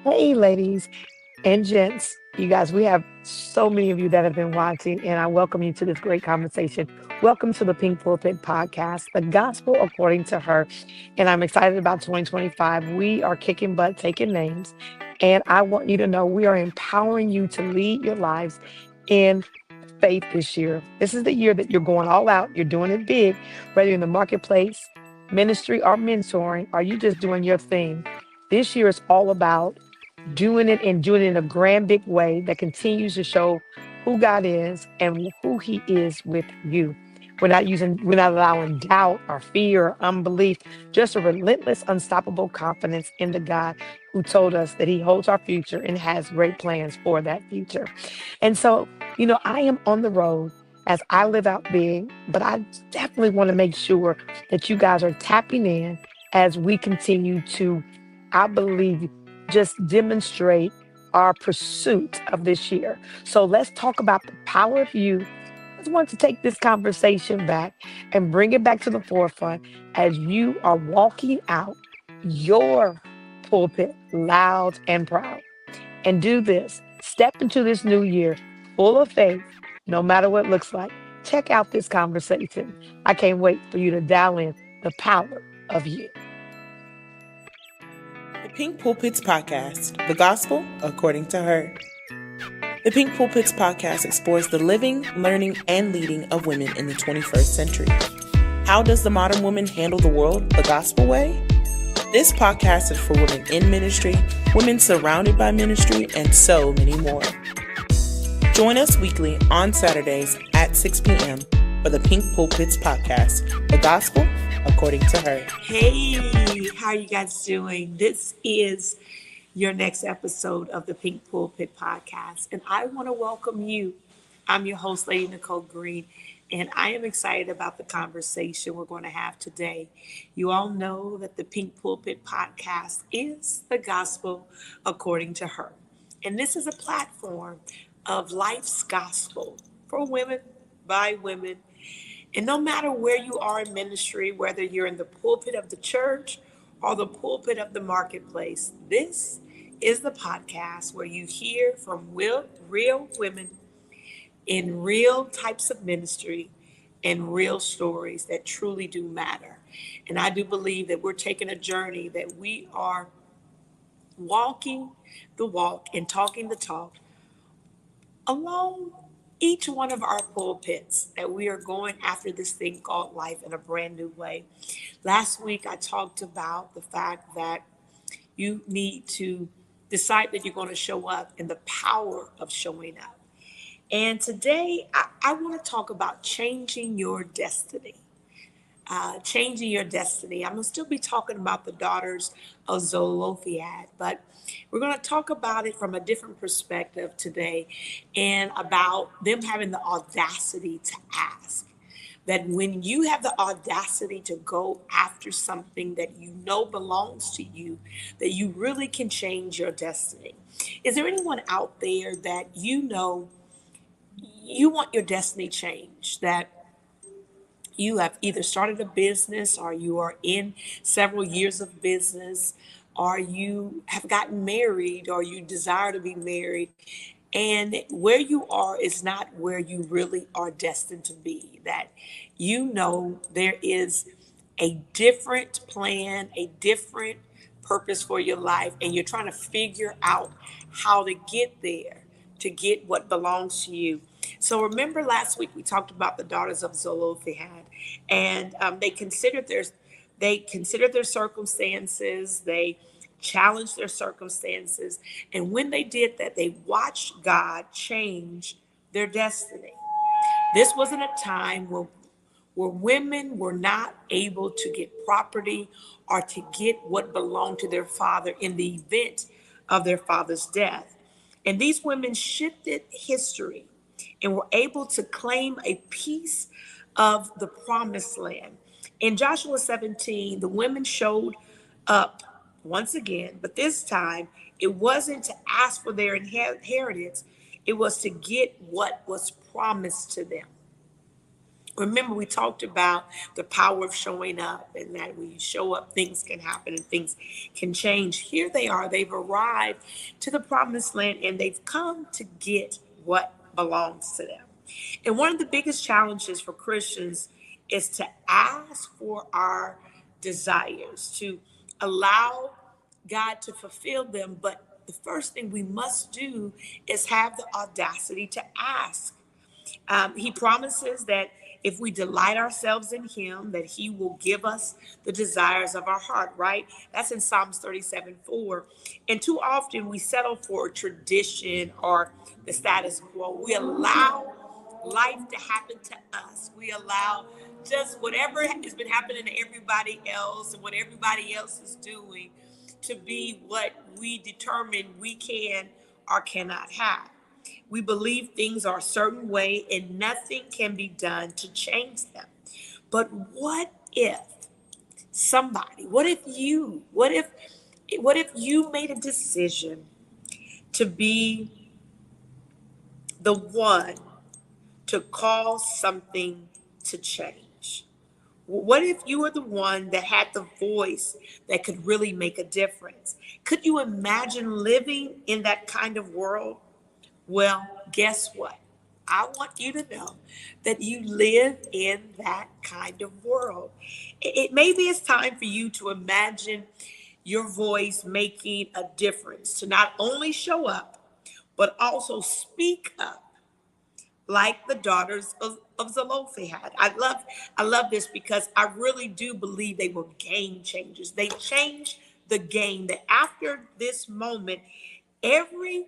Hey, ladies and gents, you guys, we have so many of you that have been watching, and I welcome you to this great conversation. Welcome to the Pink Pulpit Podcast, the gospel according to her. And I'm excited about 2025. We are kicking butt, taking names. And I want you to know we are empowering you to lead your lives in faith this year. This is the year that you're going all out, you're doing it big, whether you're in the marketplace, ministry, or mentoring, or you just doing your thing. This year is all about doing it and doing it in a grand big way that continues to show who God is and who He is with you. We're not allowing doubt or fear or unbelief, just a relentless, unstoppable confidence in the God who told us that He holds our future and has great plans for that future. And so, I am on the road as I live out big, but I definitely want to make sure that you guys are tapping in as we continue to, I believe, just demonstrate our pursuit of this year. So let's talk about the power of you. I just want to take this conversation back and bring it back to the forefront as you are walking out your pulpit loud and proud. And do this. Step into this new year full of faith, no matter what it looks like. Check out this conversation. I can't wait for you to dial in the power of you. The Pink Pulpits Podcast, the gospel according to her. The Pink Pulpits Podcast explores the living, learning, and leading of women in the 21st century. How does the modern woman handle the world the gospel way? This podcast is for women in ministry, women surrounded by ministry, and so many more. Join us weekly on Saturdays at 6 p.m. for the Pink Pulpits Podcast, the gospel according to her. Hey, how are you guys doing? This is your next episode of the Pink Pulpit Podcast, and I want to welcome you. I'm your host, Lady Nicole Green, and I am excited about the conversation we're going to have today. You all know that the Pink Pulpit Podcast is the gospel according to her, and this is a platform of life's gospel for women, by women. And no matter where you are in ministry, whether you're in the pulpit of the church or the pulpit of the marketplace, this is the podcast where you hear from real women in real types of ministry and real stories that truly do matter. And I do believe that we're taking a journey that we are walking the walk and talking the talk along each one of our pulpits, that we are going after this thing called life in a brand new way. Last week, I talked about the fact that you need to decide that you're going to show up and the power of showing up. And today, I want to talk about changing your destiny. Changing your destiny. I'm going to still be talking about the daughters of Zelophehad, but we're going to talk about it from a different perspective today and about them having the audacity to ask. That when you have the audacity to go after something that you know belongs to you, that you really can change your destiny. Is there anyone out there that you know you want your destiny changed? That you have either started a business or you are in several years of business or you have gotten married or you desire to be married, and where you are is not where you really are destined to be. That you know there is a different plan, a different purpose for your life, and you're trying to figure out how to get there, to get what belongs to you. So remember last week we talked about the daughters of Zelophehad, and they considered their circumstances, they challenged their circumstances, and when they did that, they watched God change their destiny. This wasn't a time where women were not able to get property or to get what belonged to their father in the event of their father's death. And these women shifted history and were able to claim a piece of the promised land. In Joshua 17, the women showed up once again, but this time it wasn't to ask for their inheritance, it was to get what was promised to them. Remember, we talked about the power of showing up, and that when you show up, things can happen and things can change. Here they are. They've arrived to the promised land, and they've come to get what belongs to them. And one of the biggest challenges for Christians is to ask for our desires, to allow God to fulfill them. But the first thing we must do is have the audacity to ask. He promises that if we delight ourselves in him, that he will give us the desires of our heart, right? That's in Psalms 37:4. And too often we settle for tradition or the status quo. We allow life to happen to us. We allow just whatever has been happening to everybody else and what everybody else is doing to be what we determine we can or cannot have. We believe things are a certain way and nothing can be done to change them. But what if what if you made a decision to be the one to cause something to change? What if you were the one that had the voice that could really make a difference? Could you imagine living in that kind of world? Well, guess what? I want you to know that you live in that kind of world. Maybe it's time for you to imagine your voice making a difference, to not only show up, but also speak up like the daughters of Zelophehad. I love this because I really do believe they were game changers. They changed the game, that after this moment, every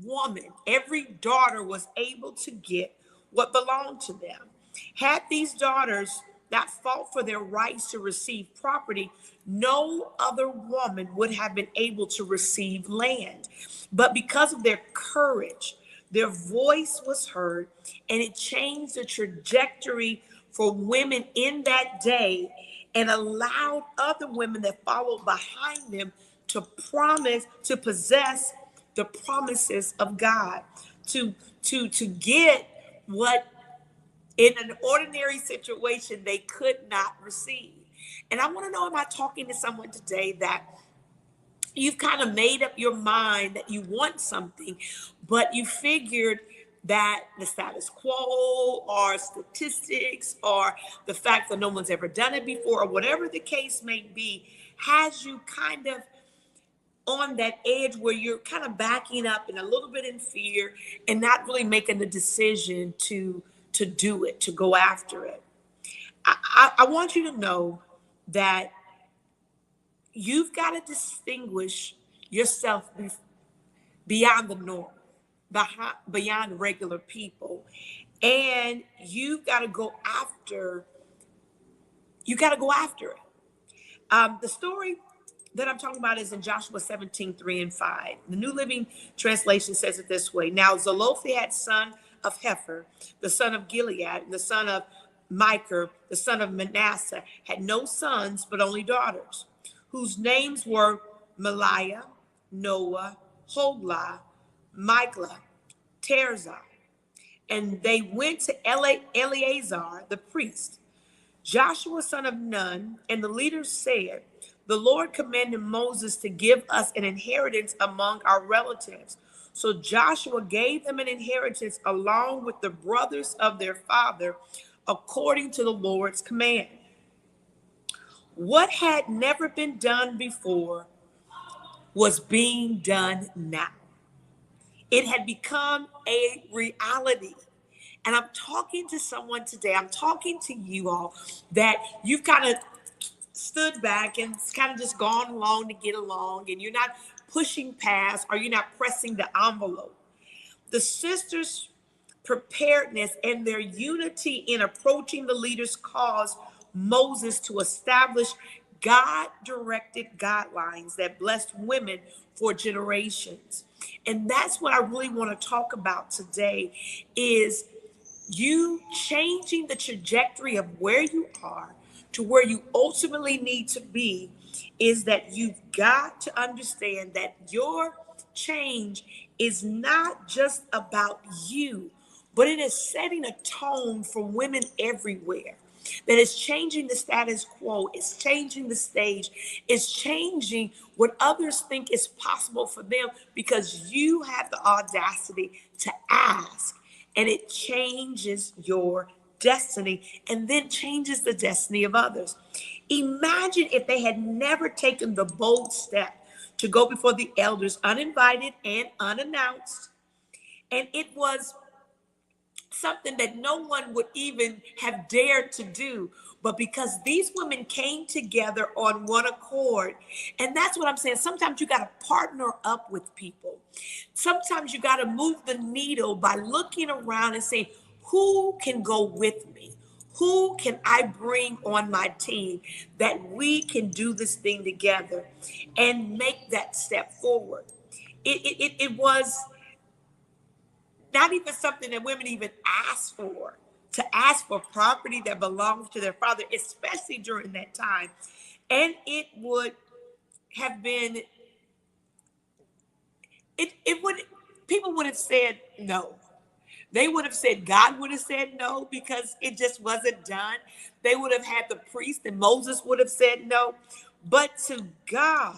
woman, every daughter was able to get what belonged to them. Had these daughters not fought for their rights to receive property, no other woman would have been able to receive land. But because of their courage, their voice was heard, and it changed the trajectory for women in that day and allowed other women that followed behind them to possess the promises of God, to get what in an ordinary situation they could not receive. And I want to know, am I talking to someone today that you've kind of made up your mind that you want something, but you figured that the status quo or statistics or the fact that no one's ever done it before or whatever the case may be has you kind of on that edge where you're kind of backing up and a little bit in fear and not really making the decision to do it, to go after it. I want you to know that you've got to distinguish yourself beyond the norm, beyond regular people, and you've got to go after. You got to go after it. The story that I'm talking about is in Joshua 17:3-5. The New Living Translation says it this way. Now Zelophehad, son of Hefer, the son of Gilead, and the son of Micah, the son of Manasseh, had no sons, but only daughters, whose names were Maliah, Noah, Hoglah, Michlah, Tirzah. And they went to Eleazar, the priest, Joshua, son of Nun, and the leaders said, the Lord commanded Moses to give us an inheritance among our relatives. So Joshua gave them an inheritance along with the brothers of their father, according to the Lord's command. What had never been done before was being done now. It had become a reality. And I'm talking to someone today, I'm talking to you all, that you've kind of stood back and kind of just gone along to get along, and you're not pushing past or you're not pressing the envelope. The sisters' preparedness and their unity in approaching the leaders caused Moses to establish God-directed guidelines that blessed women for generations. And that's what I really want to talk about today, is you changing the trajectory of where you are to where you ultimately need to be. Is that you've got to understand that your change is not just about you, but it is setting a tone for women everywhere. That is changing the status quo. It's changing the stage. It's changing what others think is possible for them because you have the audacity to ask, and it changes your destiny and then changes the destiny of others. Imagine if they had never taken the bold step to go before the elders uninvited and unannounced. And it was something that no one would even have dared to do. But because these women came together on one accord, and that's what I'm saying. Sometimes you got to partner up with people. Sometimes you got to move the needle by looking around and saying, who can go with me? Who can I bring on my team that we can do this thing together and make that step forward? It was not even something that women even ask for, to ask for property that belongs to their father, especially during that time. And it would have been, it would, people would have said no. They would have said, God would have said no because it just wasn't done. They would have had the priest and Moses would have said no. But to God,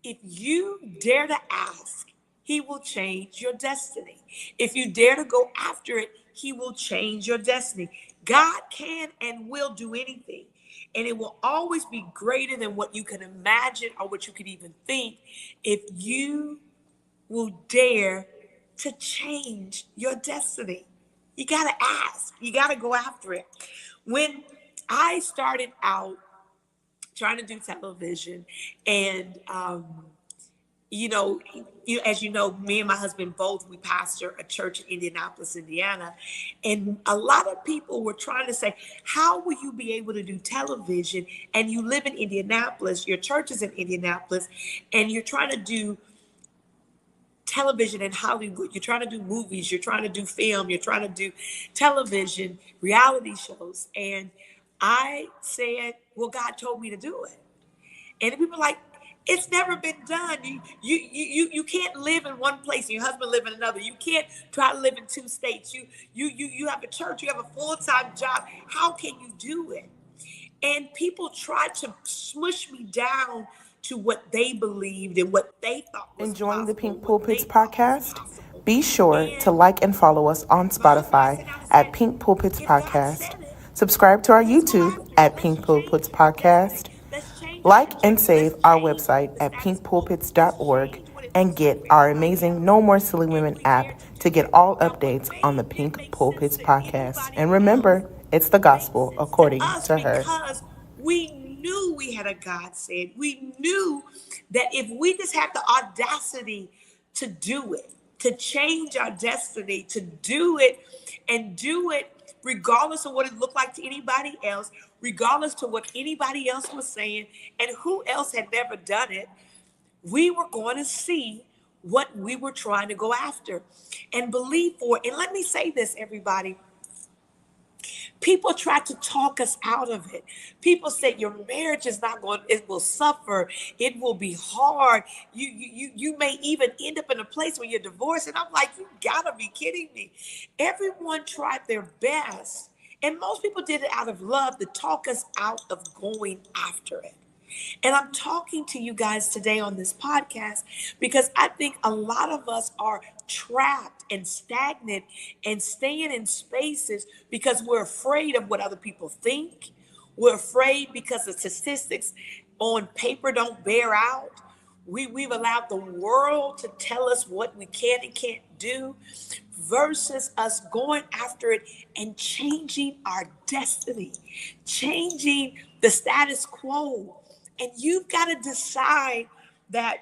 if you dare to ask, he will change your destiny. If you dare to go after it, he will change your destiny. God can and will do anything. And it will always be greater than what you can imagine or what you could even think if you will dare to change your destiny. You got to ask. You got to go after it. When I started out trying to do television and as you know, me and my husband both, we pastor a church in Indianapolis, Indiana. And a lot of people were trying to say, how will you be able to do television and you live in Indianapolis, your church is in Indianapolis, and you're trying to do television in Hollywood, you're trying to do movies, you're trying to do film, you're trying to do television, reality shows. And I said, well, God told me to do it. And people are like, it's never been done. You can't live in one place and your husband live in another. You can't try to live in two states. You have a church, you have a full-time job. How can you do it? And people tried to smush me down to what they believed and what they thought was Enjoying the possible, Pink what they Pulpits thought was podcast? possible. Be sure to And like and follow us on my husband Spotify sat down and at said, Pink Pulpits if God Podcast. said it, Subscribe to our let's go YouTube after it. at Let's Pink Pulpits change our destiny. Podcast. Let's change our Like and trajectory. save Let's our change website the at status quo. Let's pinkpulpits.org change what it and looks like get for our everybody amazing else. No More Silly And Women we dare app to to do get it. all Now, what updates on the may Pink make sense Pulpits to Podcast. anybody And else remember, it's the makes gospel sense to according us to her. because we knew we had a God said. We knew that if we just had the audacity to do it, to change our destiny, to do it and do it regardless of what it looked like to anybody else, regardless to what anybody else was saying, and who else had never done it, we were going to see what we were trying to go after and believe for. And let me say this, everybody. People try to talk us out of it. People say your marriage is not going, it will suffer, it will be hard. You may even end up in a place where you're divorced. And I'm like, you gotta be kidding me. Everyone tried their best. And most people did it out of love to talk us out of going after it. And I'm talking to you guys today on this podcast because I think a lot of us are trapped and stagnant and staying in spaces because we're afraid of what other people think. We're afraid because the statistics on paper don't bear out. We've allowed the world to tell us what we can and can't do versus us going after it and changing our destiny, changing the status quo. And you've got to decide that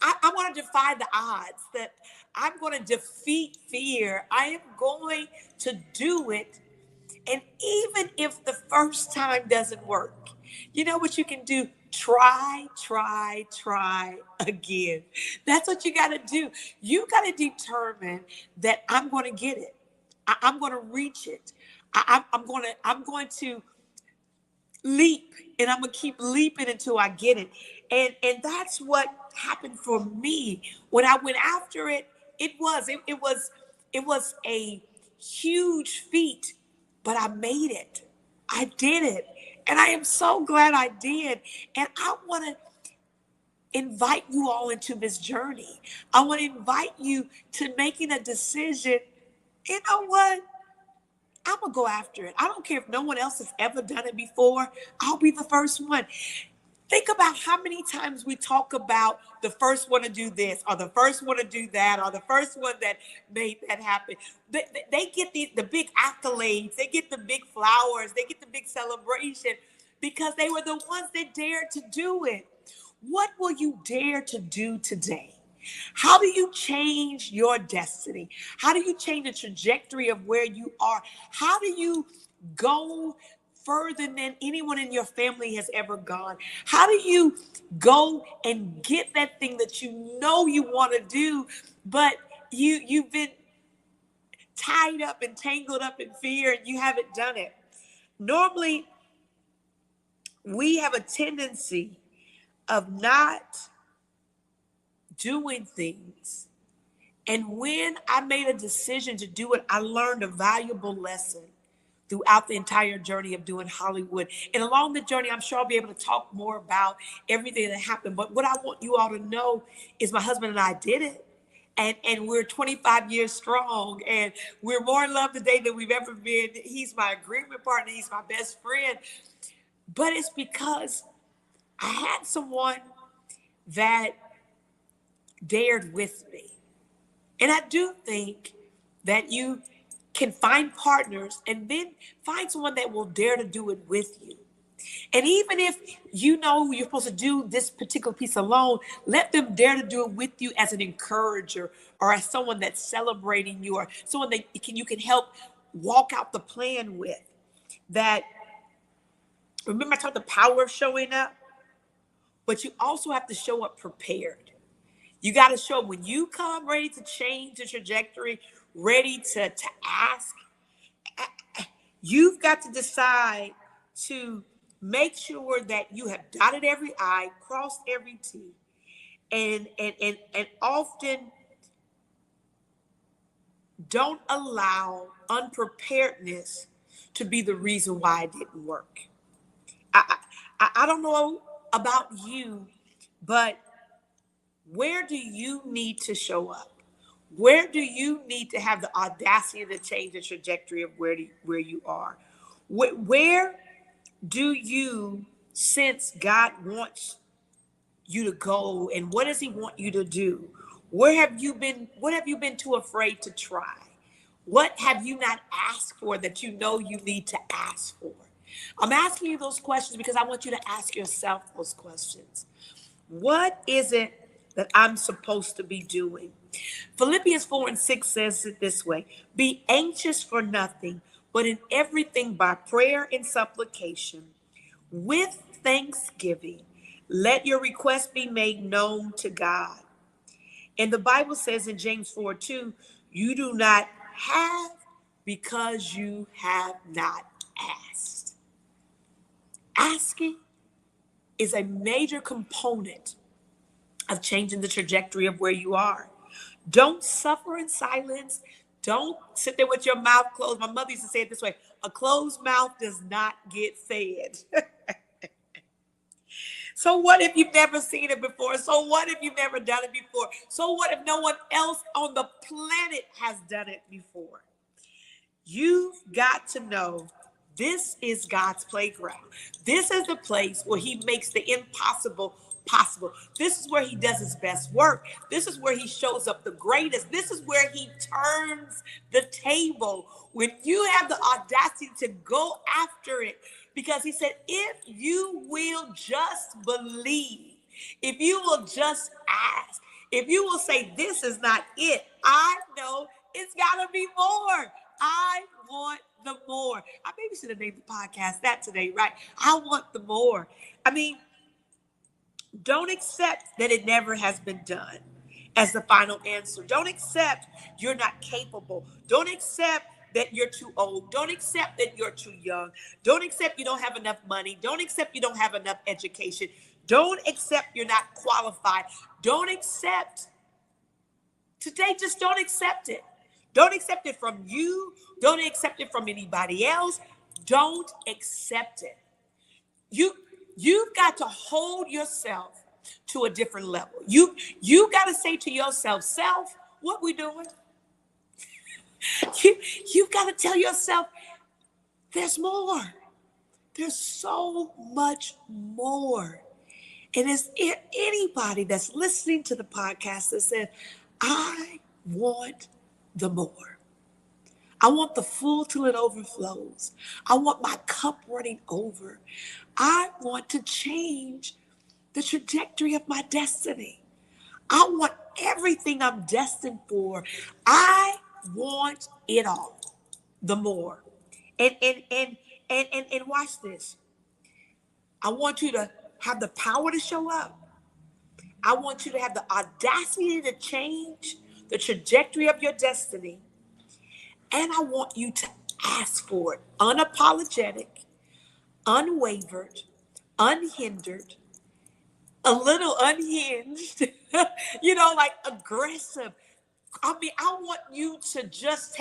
I want to defy the odds, that I'm going to defeat fear. I am going to do it. And even if the first time doesn't work, you know what you can do? Try again. That's what you got to do. You got to determine that I'm going to get it. I'm going to reach it. I'm going to leap, and I'm gonna keep leaping until I get it. And that's what happened for me when I went after it. It was a huge feat, but I made it. I did it. And I am so glad I did. And I want to invite you all into this journey. I want to invite you to making a decision. You know what? I'm going to go after it. I don't care if no one else has ever done it before. I'll be the first one. Think about how many times we talk about the first one to do this, or the first one to do that, or the first one that made that happen. They get the big accolades. They get the big flowers. They get the big celebration because they were the ones that dared to do it. What will you dare to do today? How do you change your destiny? How do you change the trajectory of where you are? How do you go further than anyone in your family has ever gone? How do you go and get that thing that you know you want to do, but you've been tied up and tangled up in fear and you haven't done it? Normally, we have a tendency of not doing things. And when I made a decision to do it, I learned a valuable lesson throughout the entire journey of doing Hollywood. And along the journey, I'm sure I'll be able to talk more about everything that happened. But what I want you all to know is my husband and I did it. And we're 25 years strong. And we're more in love today than we've ever been. He's my agreement partner. He's my best friend. But it's because I had someone that dared with me. And I do think that you can find partners and then find someone that will dare to do it with you. And even if you know you're supposed to do this particular piece alone, let them dare to do it with you as an encourager or as someone that's celebrating you or someone that you can help walk out the plan with. That, remember I talked about the power of showing up, but you also have to show up prepared. You got to show up when you come ready to change the trajectory, ready to ask. You've got to decide to make sure that you have dotted every I, crossed every T, and often don't allow unpreparedness to be the reason why it didn't work. I don't know about you, but where do you need to show up? Where do you need to have the audacity to change the trajectory of where you are? Where do you sense God wants you to go, and what does he want you to do? Where have you been? What have you been too afraid to try? What have you not asked for that you know you need to ask for? I'm asking you those questions because I want you to ask yourself those questions. What is it that I'm supposed to be doing? Philippians 4:6 says it this way: be anxious for nothing, but in everything by prayer and supplication, with thanksgiving, let your requests be made known to God. And the Bible says in James 4:2, you do not have because you have not asked. Asking is a major component of changing the trajectory of where you are. Don't suffer in silence. Don't sit there with your mouth closed. My mother used to say it this way: a closed mouth does not get fed. So what if you've never seen it before? So what if you've never done it before? So what if no one else on the planet has done it before? You've got to know this is God's playground. This is the place where he makes the impossible possible. This is where he does his best work. This is where he shows up the greatest. This is where he turns the table. When you have the audacity to go after it, because he said, if you will just believe, if you will just ask, if you will say, this is not it, I know it's got to be more. I want the more. I maybe should have named the podcast that today, right? I want the more. I mean, don't accept that it never has been done as the final answer. Don't accept you're not capable. Don't accept that you're too old. Don't accept that you're too young. Don't accept you don't have enough money. Don't accept you don't have enough education. Don't accept you're not qualified. Don't accept. Today, just don't accept it. Don't accept it from you. Don't accept it from anybody else. Don't accept it. You've got to hold yourself to a different level. You got to say to yourself, self, what we doing? You've got to tell yourself, there's more. There's so much more. And is there anybody that's listening to the podcast that said, I want the more. I want the full till it overflows. I want my cup running over. I want to change the trajectory of my destiny. I want everything I'm destined for. I want it all, the more. And watch this. I want you to have the power to show up. I want you to have the audacity to change the trajectory of your destiny. And I want you to ask for it, unapologetic, unwavered, unhindered, a little unhinged, like aggressive. I want you to just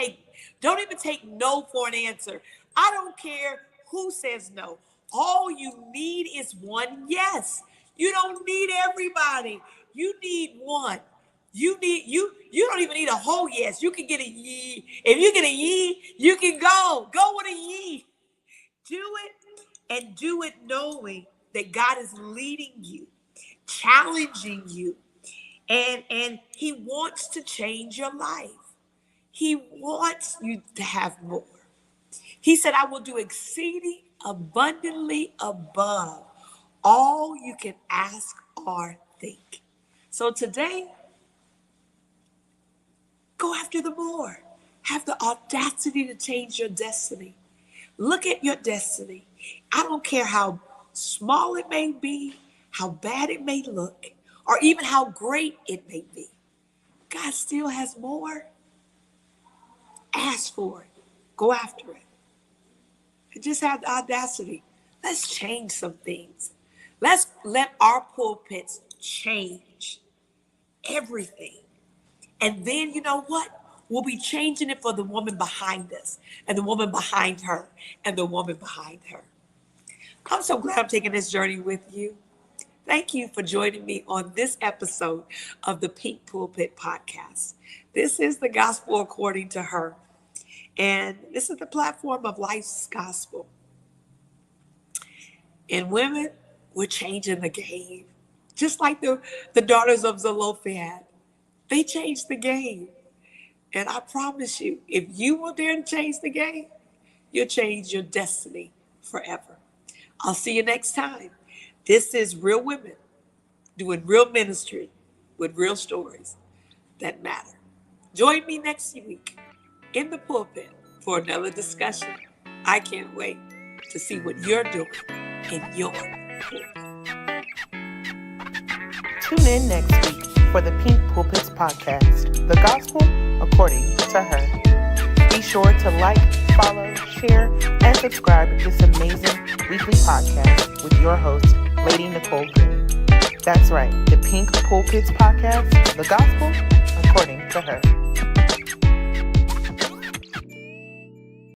don't even take no for an answer. I don't care who says no. All you need is one yes. You don't need everybody. You need one. You don't even need a whole yes. You can get a yee. If you get a yee, you can go. Go with a yee. Do it, and do it knowing that God is leading you, challenging you, and he wants to change your life. He wants you to have more. He said, I will do exceeding abundantly above all you can ask or think. So today, go after the more. Have the audacity to change your destiny. Look at your destiny. I don't care how small it may be, how bad it may look, or even how great it may be. God still has more. Ask for it. Go after it. And just have the audacity. Let's change some things. Let's let our pulpits change everything. And then you know what? We'll be changing it for the woman behind us, and the woman behind her, and the woman behind her. I'm so glad I'm taking this journey with you. Thank you for joining me on this episode of the Pink Pulpit Podcast. This is the gospel according to her. And this is the platform of life's gospel. And women, we're changing the game. Just like the daughters of Zelophehad. They changed the game. And I promise you, if you will dare to change the game, you'll change your destiny forever. I'll see you next time. This is Real Women doing real ministry with real stories that matter. Join me next week in the pulpit for another discussion. I can't wait to see what you're doing in your pulpit. Tune in next week for the Pink Pulpits Podcast, the gospel according to her. Be sure to like, follow, share, and subscribe to this amazing weekly podcast with your host, Lady Nicole Green. That's right, the Pink Pulpits Podcast, the gospel according to her.